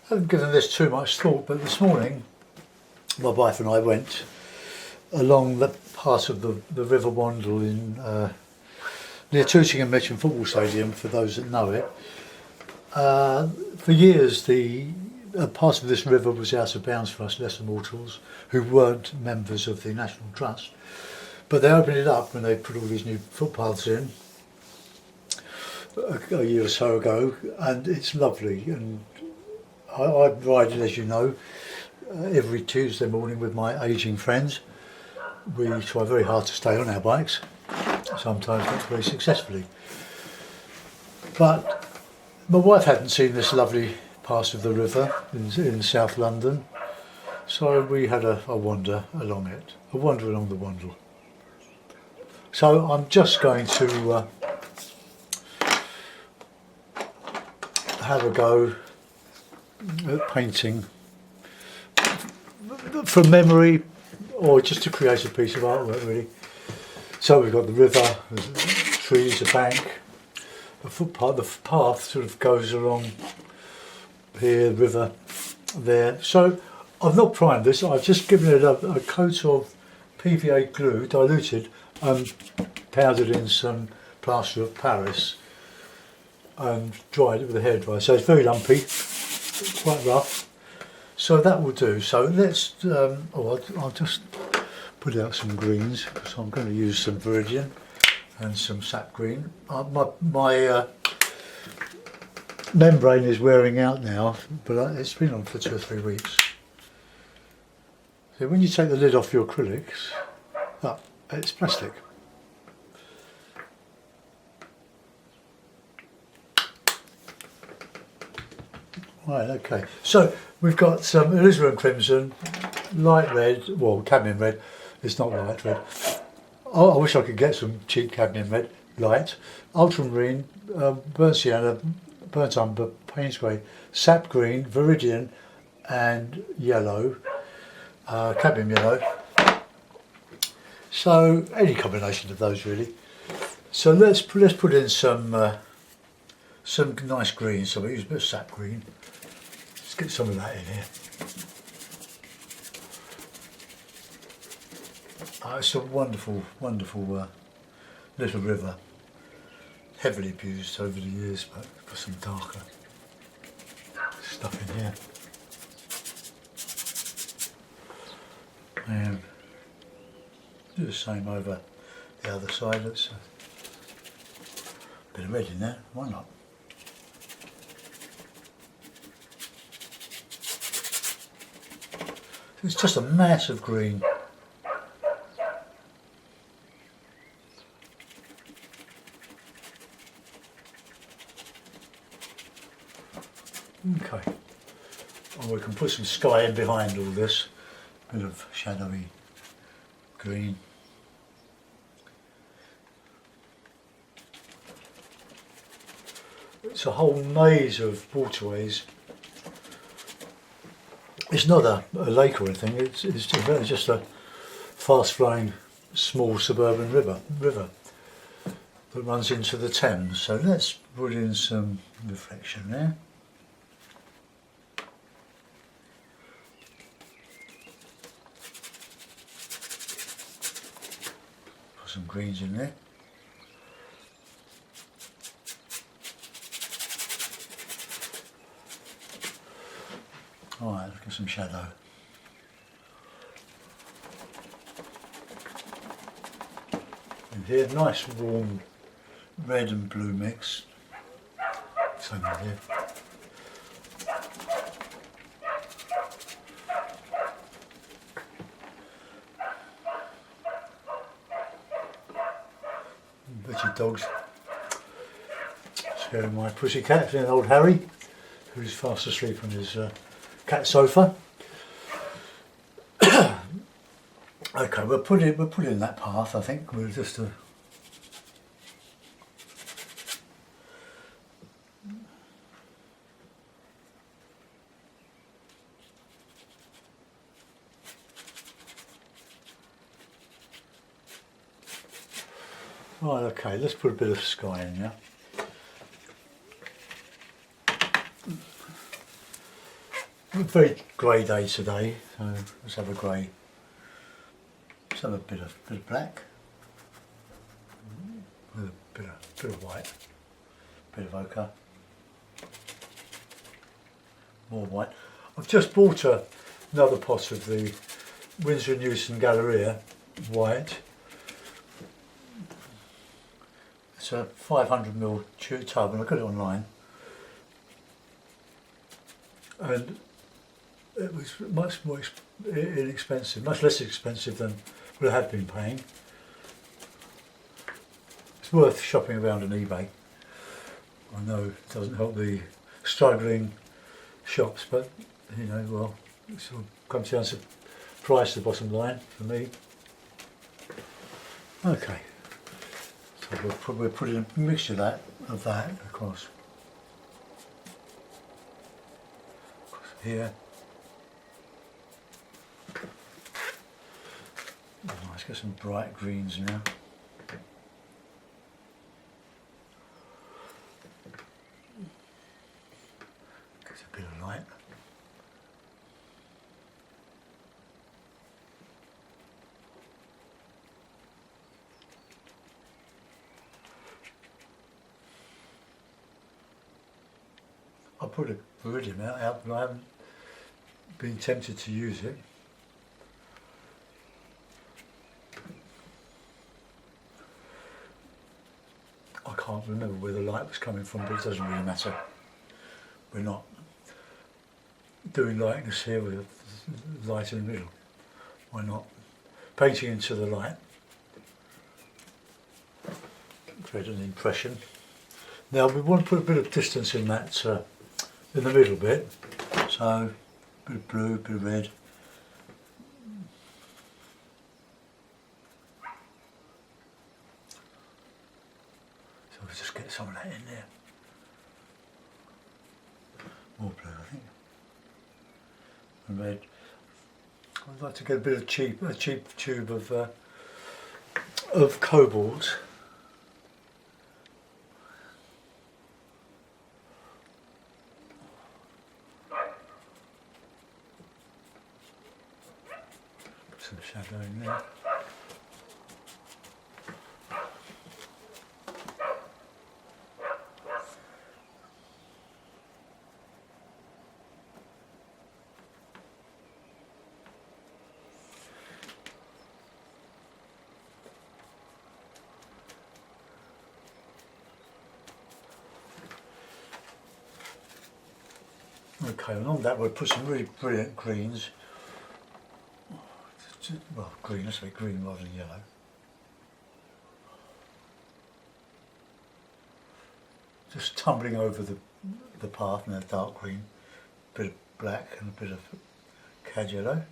haven't given this too much thought, but this morning my wife and I went along the part of the River Wandle in near Tooting and Mitcham Football Stadium, for those that know it. For years the part of this river was out of bounds for us lesser mortals who weren't members of the National Trust, but they opened it up when they put all these new footpaths in a year or so ago, and it's lovely. And I ride it, as you know, every Tuesday morning with my ageing friends. We try very hard to stay on our bikes, sometimes not very successfully. But my wife hadn't seen this lovely part of the river in South London, so we had a wander along it, a wander along the Wandle. So I'm just going to have a go at painting from memory, or just to create a piece of artwork really. So we've got the river, trees, a bank, a footpath. The path sort of goes along here, the river there. So I've not primed this, I've just given it a coat of PVA glue, diluted, and powdered in some plaster of Paris and dried it with a hairdryer. So it's very lumpy, quite rough. So that will do. So let's, I'll just put out some greens, because I'm going to use some Viridian and some sap green. My membrane is wearing out now, but it's been on for 2 or 3 weeks. So when you take the lid off your acrylics, it's plastic. Right, okay. So we've got some alizarin crimson, light red, well, cadmium red. It's not light red. I wish I could get some cheap cadmium red, light. Ultramarine, burnt sienna, burnt umber, Payne's grey, sap green, Viridian, and yellow, cadmium yellow. So any combination of those really. So let's put in some nice greens. So we use a bit of sap green. Let's get some of that in here. It's a wonderful, wonderful little river. Heavily abused over the years, but got some darker stuff in here. And do the same over the other side. Let's bit of red in there. Why not? It's just a mass of green. Okay, and we can put some sky in behind all this, bit of shadowy green. It's a whole maze of waterways. It's not a lake or anything, it's just a fast flowing small suburban river that runs into the Thames. So let's put in some reflection there. Put some greens in there. Alright, let's get some shadow. And here, nice warm red and blue mix. Same in here. Veggie dogs. Scaring my pussy cat, and old Harry, who's fast asleep on his cat sofa. Okay, we'll put in that path. I think we'll just right. Okay, let's put a bit of sky in here. very grey day today, so let's have a grey. Let's have a bit of black, with a bit of white, bit of ochre, more white. I've just bought another pot of the Winsor & Newton Galleria white. It's a 500ml tub, and I got it online, and it was much more inexpensive, much less expensive than what I had been paying. It's worth shopping around on eBay. I know it doesn't help the struggling shops, but you know, well, it sort of comes down to price, the bottom line for me. Okay, so we'll probably put in a mixture of that, of course. Here. Oh, let's get some bright greens now. Get a bit of light. I put a viridium out, but I haven't been tempted to use it. I can't remember where the light was coming from, but it doesn't really matter. We're not doing lightness here with light in the middle. Why not? Painting into the light. Create an impression. Now we want to put a bit of distance in that, in the middle bit. So, a bit of blue, a bit of red. So we'll just get some of that in there. More blue, I think. And red. I'd like to get a bit of a cheap tube of cobalt. Put some shadow in there. Okay, and on that we'll put some really brilliant greens. Well, green, let's say green rather than yellow. Just tumbling over the path in a dark green, a bit of black and a bit of cad yellow.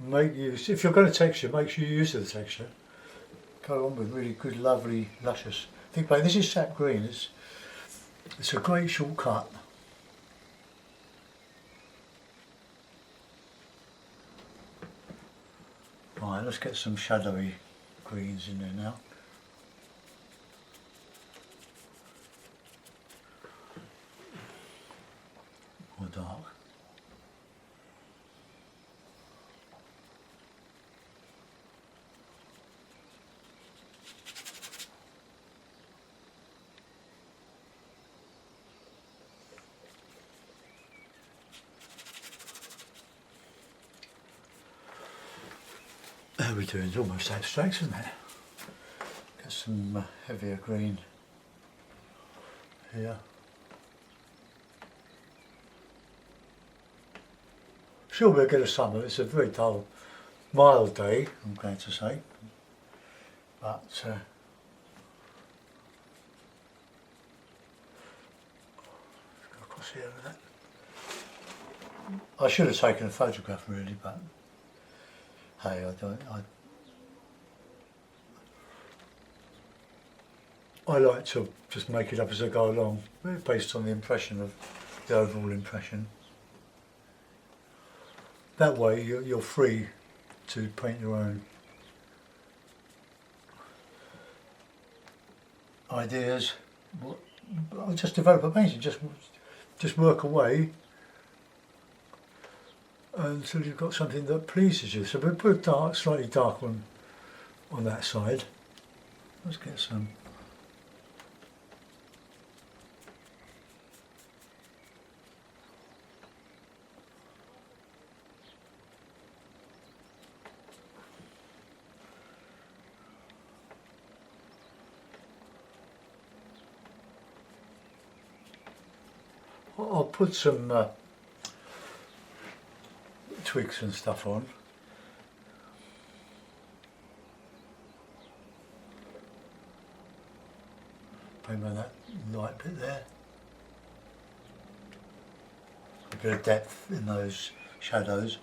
Make use, if you're going to texture, make sure you use the texture. Go on with really good, lovely, luscious. Think about it, this is sap green, it's a great shortcut. Right, let's get some shadowy greens in there now. Or dark. How we doing? It's almost abstract, isn't it? Get some heavier green here. Sure, we'll get a summer. It's a very dull, mild day, I'm glad to say. But go across here with that. I should have taken a photograph really, but hey, I like to just make it up as I go along, based on the impression of the overall impression. that way you're free to paint your own ideas. I'll just develop a painting, just work away until you've got something that pleases you. So we put dark, slightly dark on that side. Let's get some. I'll put some twigs and stuff on. Maybe that light bit there. A bit of depth in those shadows.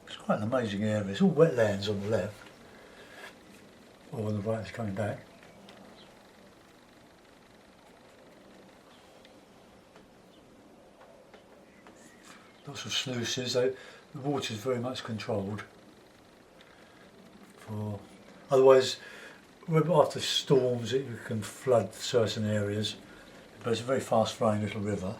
It's quite an amazing area. It's all wetlands on the left, or on the right, it's coming back. Lots of sluices. The water is very much controlled. Otherwise, after storms, you can flood certain areas. But it's a very fast-flowing little river.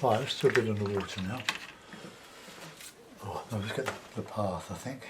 Right, let's do a bit on the water now. Oh, no, let's get the path, I think.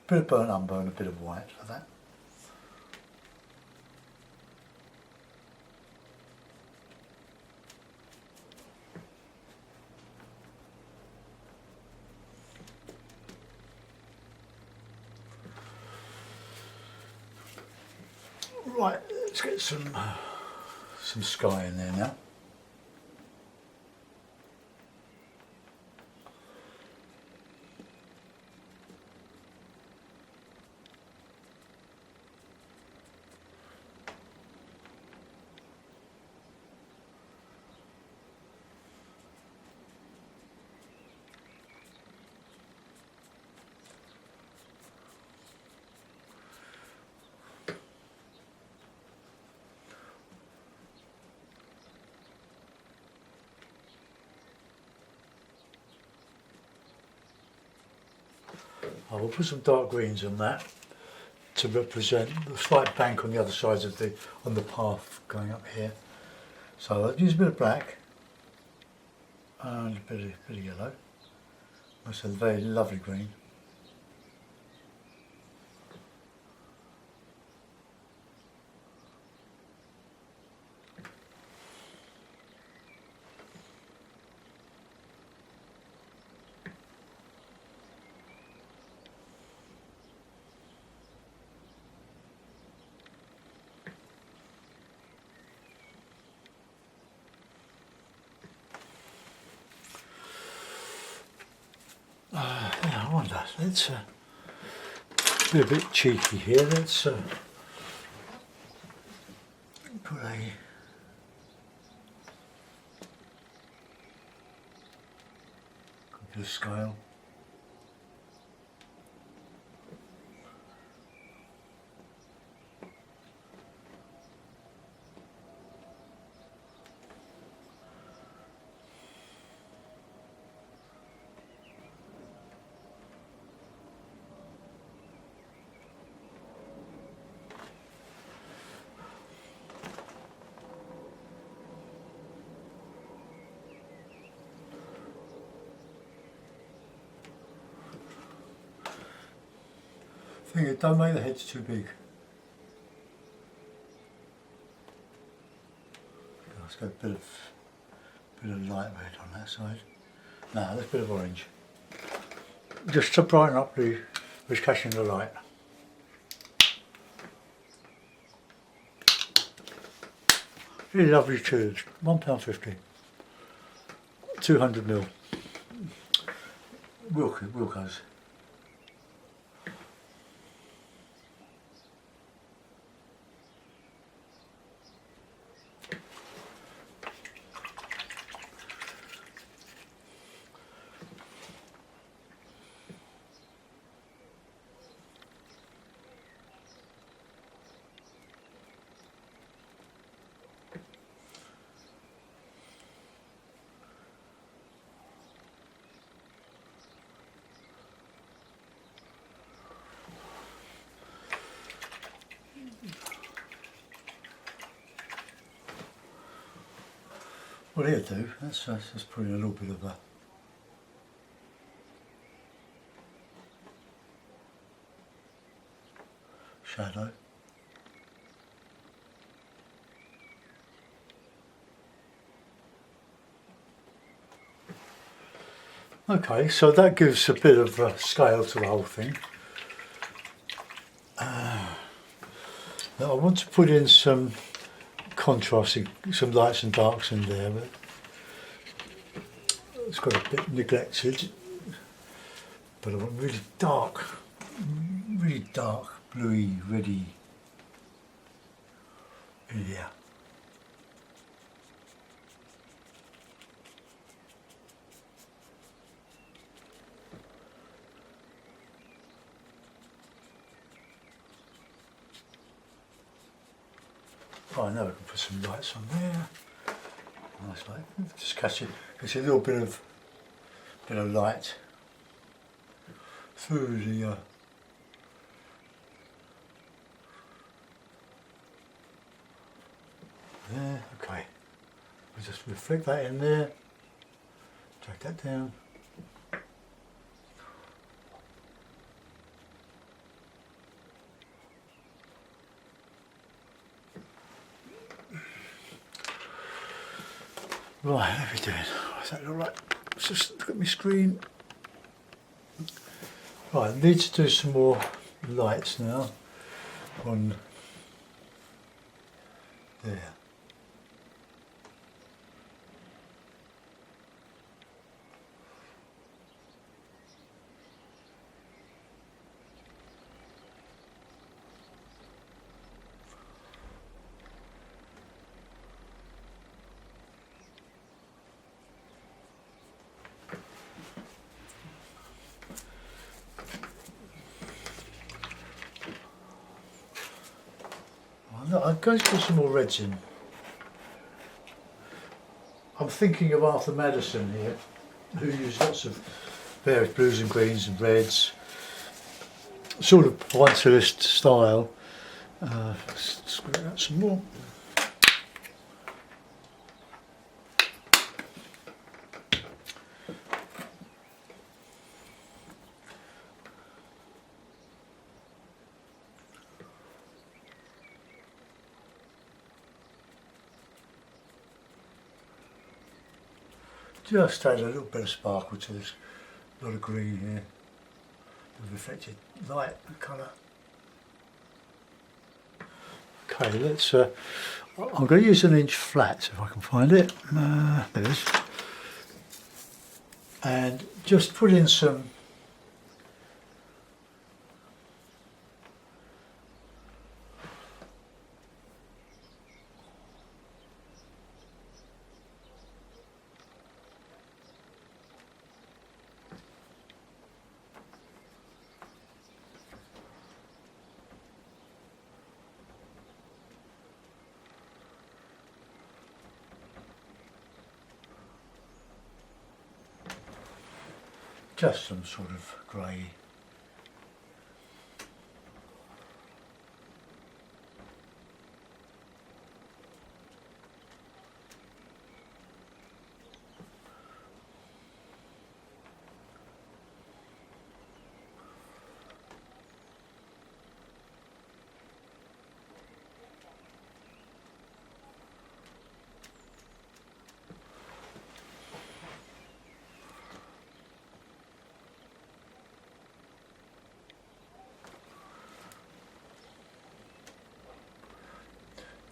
A bit of burnt umber and a bit of white for that. Right, let's get some sky in there now. I will put some dark greens on that to represent the slight bank on the other side of on the path going up here. So I'll use a bit of black and a bit of yellow. That's a very lovely green. Yeah, I wonder, let's be a bit cheeky here, let's put a computer scale. Don't make the heads too big. Let's go a bit of light red on that side. Now there's a bit of orange. Just to brighten up who's catching the light. Really lovely tubes, £1.50. 200ml. Wilco's. Well, here do. That's putting a little bit of a shadow. Okay, so that gives a bit of scale to the whole thing. Now I want to put in some contrasting, some lights and darks in there, but it's got a bit neglected. But I want really dark, bluey, reddy in here. Oh, now we can put some lights on there. Nice light. Just catch it. It's a little bit of light through the there. Okay. We just reflect that in there. Drag that down. Right, how are we doing? Does that look right? Let's just look at my screen. Right, I need to do some more lights now on there. I'm going to put some more reds in. I'm thinking of Arthur Madison here, who used lots of various blues and greens and reds, sort of pointillist style. Let's screw out some more. Just add a little bit of sparkle to this. A lot of green here, the reflected light colour. Okay, let's. I'm going to use an inch flat if I can find it. There it is. And just put in some. Just some sort of grey.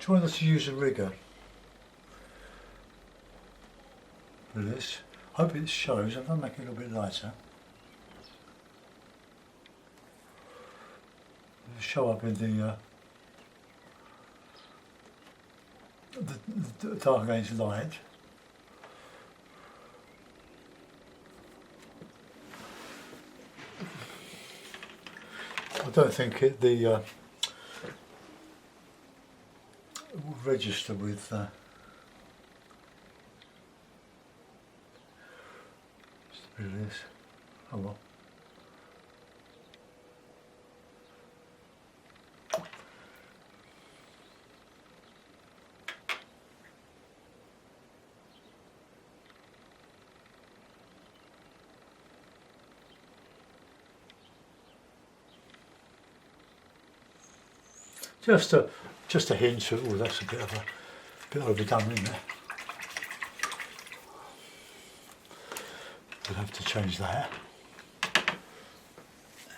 Try not to use a rigger for this. Hope it shows. I'm going to make it a little bit lighter. It'll show up in the dark against light. I don't think it will register with just a bit of this. Oh well. Just a hint of, oh, that's a bit overdone, isn't it? We'll have to change that.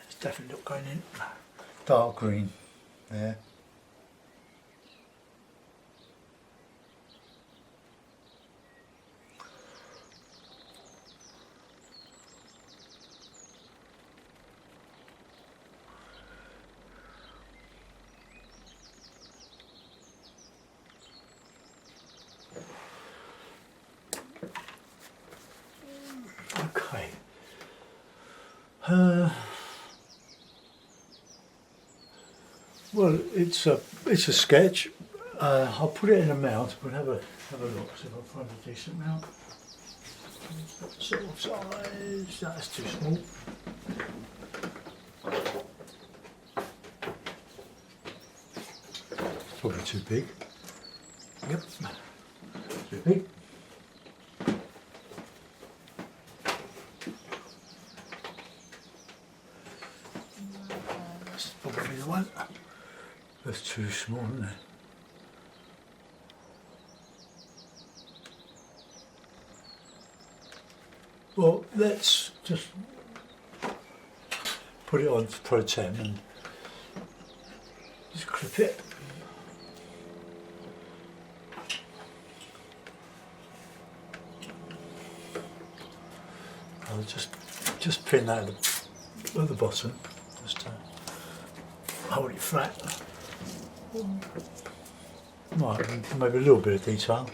It's definitely not going in. Dark green there. Okay. Well, it's a sketch. I'll put it in a mount. We'll have a look. See if I find a decent mount. Sort of size. That's too small. Probably too big. Yep. Too big. That's probably the one. That's too small, isn't it? Well, let's just put it on Pro 10 and just clip it. I'll just pin that at the bottom, just to hold it flat. Right, maybe a little bit of detail.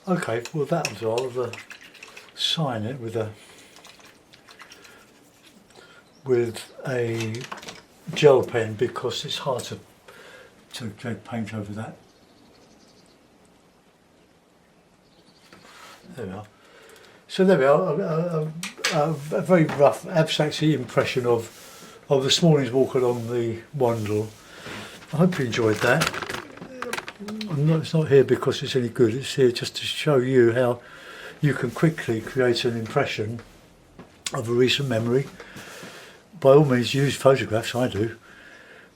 Okay, well that was all. I'll sign it with a gel pen because it's hard to paint over that. There we are. So there we are. A very rough, abstract impression of this morning's walk along the Wandle. I hope you enjoyed that. It's not here because it's any good, it's here just to show you how you can quickly create an impression of a recent memory. By all means use photographs, I do,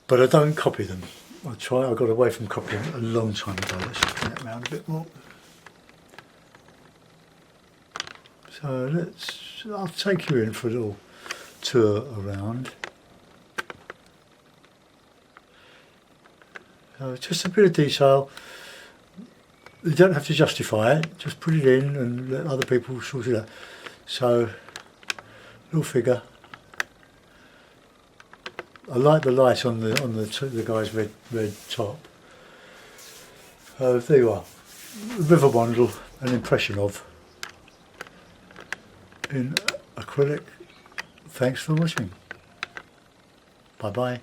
but I don't copy them. I got away from copying a long time ago. Let's just bring that round a bit more. So I'll take you in for a little tour around. Just a bit of detail. You don't have to justify it, just put it in and let other people sort it out. So, little figure. I like the light on the guy's red top. There you are. River Wandle, an impression of in acrylic. Thanks for watching. Bye bye.